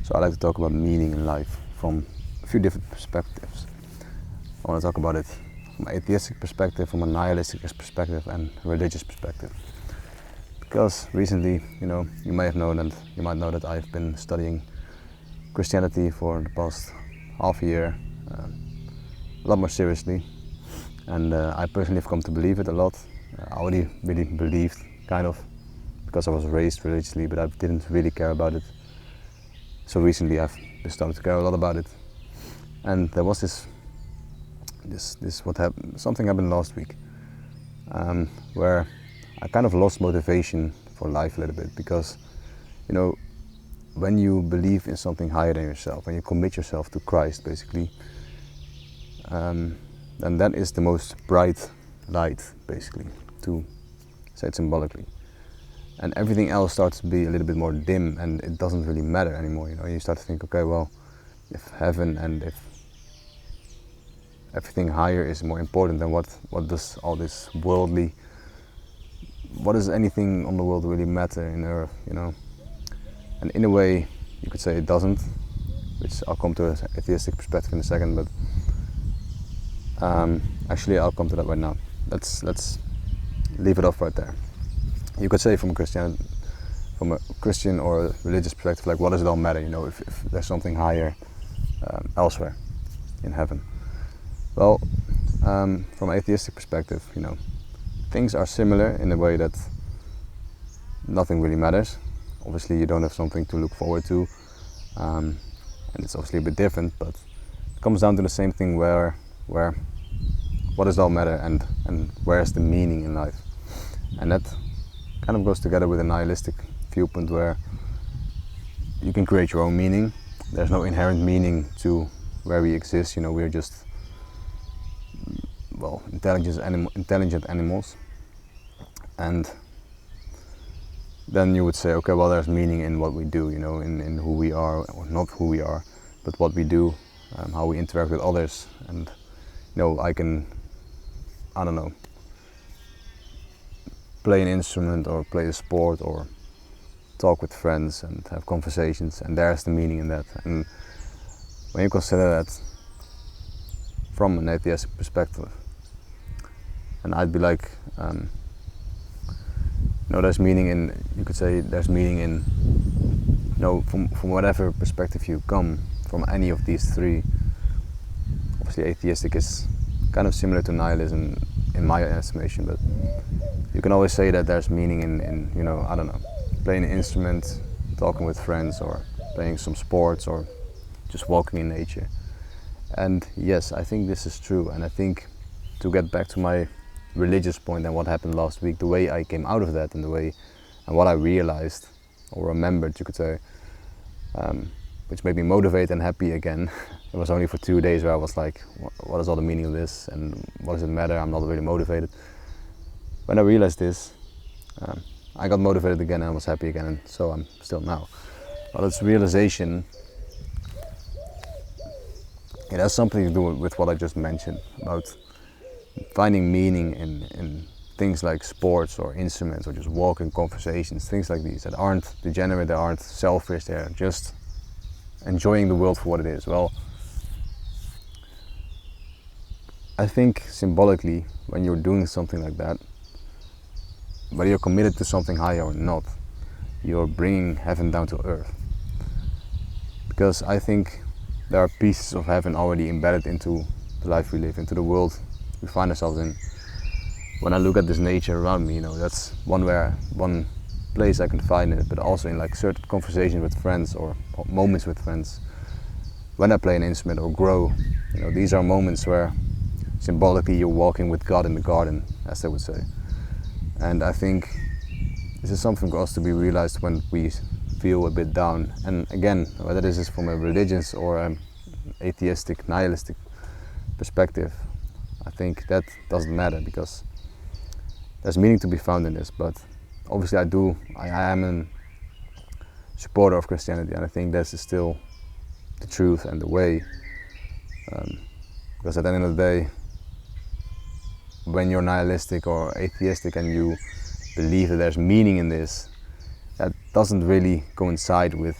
So I like to talk about meaning in life from a few different perspectives. I want to talk about it from an atheistic perspective, from a nihilistic perspective, and a religious perspective. Because recently, you might know that I've been studying Christianity for the past half a year, a lot more seriously, and I personally have come to believe it a lot. I already really believed, kind of, because I was raised religiously, but I didn't really care about it. So recently I've started to care a lot about it. And there was something happened last week, where I kind of lost motivation for life a little bit, because when you believe in something higher than yourself, when you commit yourself to Christ basically, then that is the most bright light, basically, to say it symbolically. And everything else starts to be a little bit more dim, and it doesn't really matter anymore. You start to think, okay, well, if heaven and if everything higher is more important, then what does all this worldly, what does anything on the world really matter in earth, And in a way, you could say it doesn't, which I'll come to an atheistic perspective in a second, but actually I'll come to that right now. Let's leave it off right there. You could say from a Christian or a religious perspective, like, what does it all matter, if there's something higher elsewhere in heaven? Well, from an atheistic perspective, things are similar in a way that nothing really matters. Obviously you don't have something to look forward to, and it's obviously a bit different, but it comes down to the same thing where what does it all matter, and where's the meaning in life? And that kind of goes together with a nihilistic viewpoint, where you can create your own meaning. There's no inherent meaning to where we exist. We're just, well, intelligent animals. And then you would say, okay, well, there's meaning in what we do, in who we are, or not who we are, but what we do, how we interact with others. And I can, I don't know, play an instrument or play a sport or talk with friends and have conversations, and there's the meaning in that. And when you consider that from an atheistic perspective, and I'd be like, there's meaning in, you could say there's meaning in, from whatever perspective you come, from any of these three. Obviously atheistic is kind of similar to nihilism in my estimation, but you can always say that there's meaning in I don't know, playing an instrument, talking with friends, or playing some sports, or just walking in nature. And yes, I think this is true. And I think, to get back to my religious point and what happened last week, the way I came out of that, and what I realized or remembered, you could say, which made me motivated and happy again. It was only for 2 days where I was like, what is all the meaning of this, and what does it matter? I'm not really motivated. When I realized this, I got motivated again, and I was happy again, and so I'm still now. But this realization, it has something to do with what I just mentioned about finding meaning in things like sports or instruments, or just walking conversations, things like these that aren't degenerate, that aren't selfish, they're just enjoying the world for what it is. Well, I think symbolically, when you're doing something like that, whether you're committed to something higher or not, you're bringing heaven down to earth. Because I think there are pieces of heaven already embedded into the life we live, into the world we find ourselves in. When I look at this nature around me, that's one place I can find it, but also in like certain conversations with friends, or moments with friends. When I play an instrument or grow, these are moments where symbolically you're walking with God in the garden, as they would say. And I think this is something for us to be realized when we feel a bit down. And again, whether this is from a religious or an atheistic, nihilistic perspective, I think that doesn't matter, because there's meaning to be found in this. But obviously I am a supporter of Christianity, and I think this is still the truth and the way. Because at the end of the day, when you're nihilistic or atheistic and you believe that there's meaning in this, that doesn't really coincide with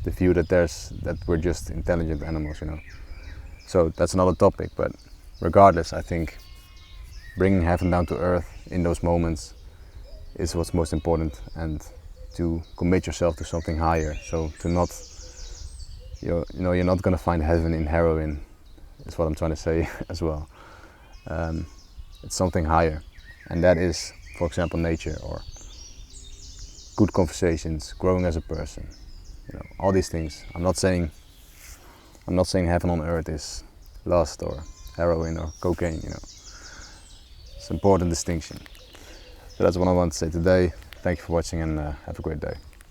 the view that we're just intelligent animals, you know. So that's another topic, but regardless, I think bringing heaven down to earth in those moments is what's most important, and to commit yourself to something higher. So to not, you're not gonna find heaven in heroin, is what I'm trying to say as well. It's something higher, and that is, for example, nature, or good conversations, growing as a person, you know, all these things. I'm not saying heaven on earth is lust or heroin or cocaine, you know. It's an important distinction. So that's what I want to say today. Thank you for watching, and have a great day.